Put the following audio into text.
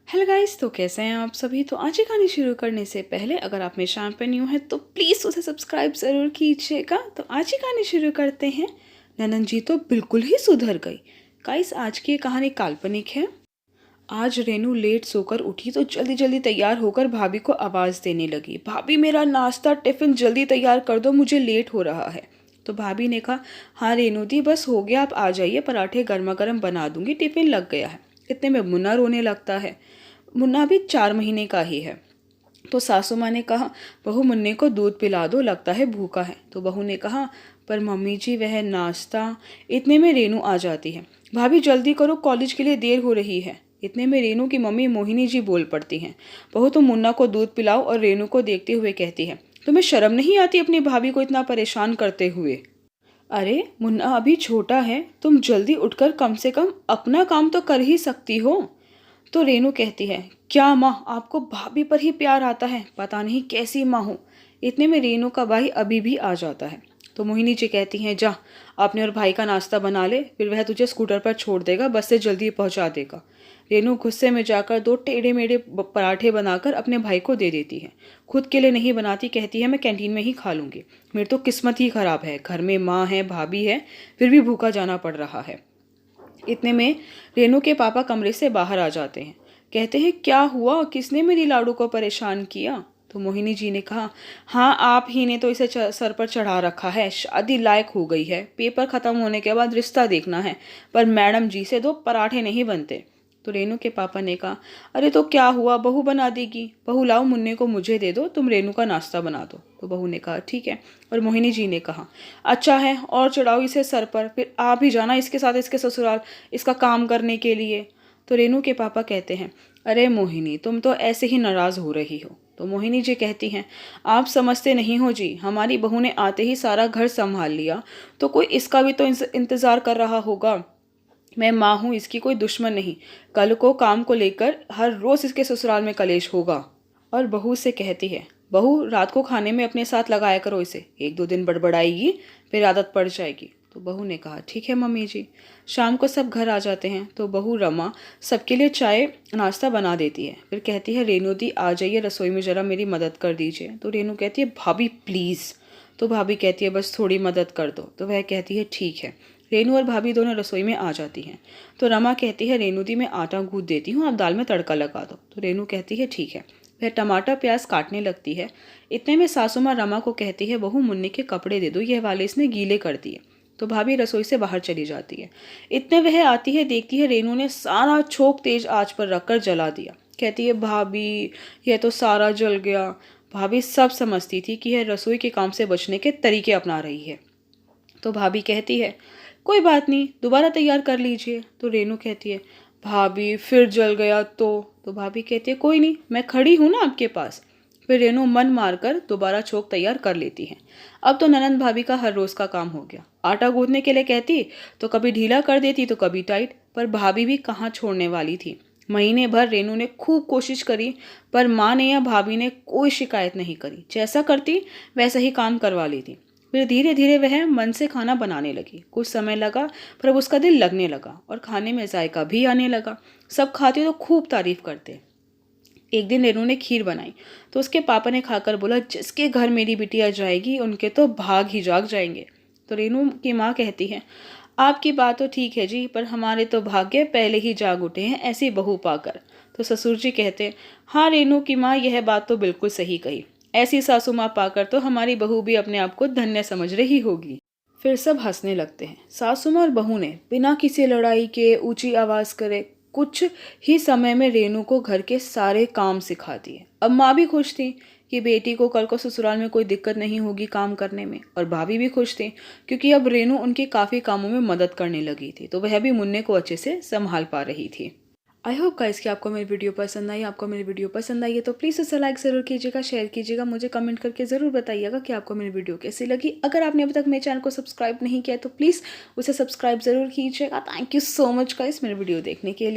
Hello guys, तो कैसे हैं आप सभी। तो आज की कहानी शुरू करने से पहले अगर आप मेरे चैनल पर न्यू हैं तो प्लीज़ उसे सब्सक्राइब ज़रूर कीजिएगा। तो आज की कहानी शुरू करते हैं। ननन जी तो बिल्कुल ही सुधर गई। गाइस, आज की ये कहानी काल्पनिक है। आज रेनू लेट सोकर उठी तो जल्दी जल्दी तैयार होकर भाभी को आवाज़ देने लगी, भाभी मेरा नाश्ता टिफ़िन जल्दी तैयार कर दो, मुझे लेट हो रहा है। तो भाभी ने कहा, हाँ रेनू दी, बस हो गया, आप आ जाइए, पराठे गर्मा गर्म बना दूंगी, टिफ़िन लग गया है। इतने में मुन्ना रोने लगता है। मुन्ना भी 4 महीने का ही है। तो सासू माँ ने कहा, बहू मुन्ने को दूध पिला दो, लगता है भूखा है। तो बहू ने कहा, पर मम्मी जी वह नाश्ता। इतने में रेनू आ जाती है, भाभी जल्दी करो, कॉलेज के लिए देर हो रही है। इतने में रेनू की मम्मी मोहिनी जी बोल पड़ती हैं, बहू तुम मुन्ना को दूध पिलाओ। और रेनू को देखते हुए कहती है, तुम्हें शर्म नहीं आती अपनी भाभी को इतना परेशान करते हुए। अरे मुन्ना अभी छोटा है, तुम जल्दी उठकर कम से कम अपना काम तो कर ही सकती हो। तो रेनू कहती है, क्या माँ, आपको भाभी पर ही प्यार आता है, पता नहीं कैसी माँ हूँ। इतने में रेनू का भाई अभी भी आ जाता है। तो मोहिनी जी कहती हैं, जा अपने और भाई का नाश्ता बना ले, फिर वह तुझे स्कूटर पर छोड़ देगा, बस से जल्दी पहुँचा देगा। रेनू गुस्से में जाकर 2 टेढ़े मेढ़े पराठे बनाकर अपने भाई को दे देती है। खुद के लिए नहीं बनाती, कहती है मैं कैंटीन में ही खा लूँगी, मेरी तो किस्मत ही खराब है, घर में माँ है भाभी है, फिर भी भूखा जाना पड़ रहा है। इतने में रेनू के पापा कमरे से बाहर आ जाते हैं। कहते हैं, क्या हुआ, किसने मेरी लाडू को परेशान किया। तो मोहिनी जी ने कहा, हाँ आप ही ने तो इसे सर पर चढ़ा रखा है, शादी लायक हो गई है, पेपर खत्म होने के बाद रिश्ता देखना है, पर मैडम जी से 2 पराठे नहीं बनते। तो रेनू के पापा ने कहा, अरे तो क्या हुआ, बहू बना देगी, बहू लाओ मुन्ने को मुझे दे दो, तुम रेनू का नाश्ता बना दो। तो बहू ने कहा ठीक है। और मोहिनी जी ने कहा, अच्छा है, और चढ़ाओ इसे सर पर, फिर आप ही जाना इसके साथ इसके ससुराल, इसका काम करने के लिए। तो रेनू के पापा कहते हैं, अरे मोहिनी तुम तो ऐसे ही नाराज़ हो रही हो। तो मोहिनी जी कहती हैं, आप समझते नहीं हो जी, हमारी बहू ने आते ही सारा घर संभाल लिया, तो कोई इसका भी तो इंतज़ार कर रहा होगा। मैं माँ हूँ, इसकी कोई दुश्मन नहीं, कल को काम को लेकर हर रोज़ इसके ससुराल में कलेश होगा। और बहू से कहती है, बहू रात को खाने में अपने साथ लगाया करो इसे, 1-2 दिन बड़बड़ाएगी, फिर आदत पड़ जाएगी। तो बहू ने कहा ठीक है मम्मी जी। शाम को सब घर आ जाते हैं तो बहू रमा सबके लिए चाय नाश्ता बना देती है, फिर कहती है, रेनू दी आ जाइए रसोई में, ज़रा मेरी मदद कर दीजिए। तो रेनू कहती है, भाभी प्लीज़। तो भाभी कहती है, बस थोड़ी मदद कर दो। तो वह कहती है ठीक है। रेनू और भाभी दोनों रसोई में आ जाती हैं। तो रमा कहती है, रेनू दी मैं आटा गूंथ देती हूँ, आप दाल में तड़का लगा दो। तो रेनू कहती है ठीक है। वह टमाटर प्याज काटने लगती है। इतने में सासू माँ रमा को कहती है, बहू मुन्ने के कपड़े दे दो, यह वाले इसने गीले कर दिए। तो भाभी रसोई से बाहर चली जाती है। इतने वह आती है, देखती है रेनू ने सारा छोंक तेज आंच पर रखकर जला दिया। कहती है, भाभी यह तो सारा जल गया। भाभी सब समझती थी कि यह रसोई के काम से बचने के तरीके अपना रही है। तो भाभी कहती है, कोई बात नहीं, दोबारा तैयार कर लीजिए। तो रेनू कहती है, भाभी फिर जल गया तो भाभी कहती है, कोई नहीं, मैं खड़ी हूँ ना आपके पास। फिर रेनू मन मारकर दोबारा छोंक तैयार कर लेती है। अब तो ननंद भाभी का हर रोज़ का काम हो गया। आटा गूंथने के लिए कहती तो कभी ढीला कर देती तो कभी टाइट, पर भाभी भी कहाँ छोड़ने वाली थी। महीने भर रेनू ने खूब कोशिश करी, पर माँ ने या भाभी ने कोई शिकायत नहीं करी, जैसा करती वैसा ही काम करवा लेती। फिर धीरे धीरे वह मन से खाना बनाने लगी। कुछ समय लगा, पर अब उसका दिल लगने लगा और खाने में जायका भी आने लगा। सब खाते तो खूब तारीफ करते। एक दिन रेनू ने खीर बनाई तो उसके पापा ने खाकर बोला, जिसके घर मेरी बिटिया जाएगी उनके तो भाग ही जाग जाएंगे। तो रेनू की माँ कहती है, आपकी बात तो ठीक है जी, पर हमारे तो भाग्य पहले ही जाग उठे हैं ऐसी बहू पाकर। तो ससुर जी कहते, हाँ रेनू की माँ, यह बात तो बिल्कुल सही कही, ऐसी सासू माँ पाकर तो हमारी बहू भी अपने आप को धन्य समझ रही होगी। फिर सब हंसने लगते हैं। सासू माँ और बहू ने बिना किसी लड़ाई के ऊंची आवाज करे कुछ ही समय में रेनू को घर के सारे काम सिखा दिए। अब माँ भी खुश थी कि बेटी को कल को ससुराल में कोई दिक्कत नहीं होगी काम करने में, और भाभी भी खुश थी क्योंकि अब रेनू उनके काफ़ी कामों में मदद करने लगी थी, तो वह भी मुन्ने को अच्छे से संभाल पा रही थी। आई होप गाइस कि आपको मेरी वीडियो पसंद आई। आपको मेरी वीडियो पसंद आई है तो प्लीज़ उसे लाइक ज़रूर कीजिएगा, शेयर कीजिएगा, मुझे कमेंट करके ज़रूर बताइएगा कि आपको मेरी वीडियो कैसी लगी। अगर आपने अभी तक मेरे चैनल को सब्सक्राइब नहीं किया तो प्लीज़ उसे सब्सक्राइब ज़रूर कीजिएगा। Thank you so much guys मेरी वीडियो देखने के लिए।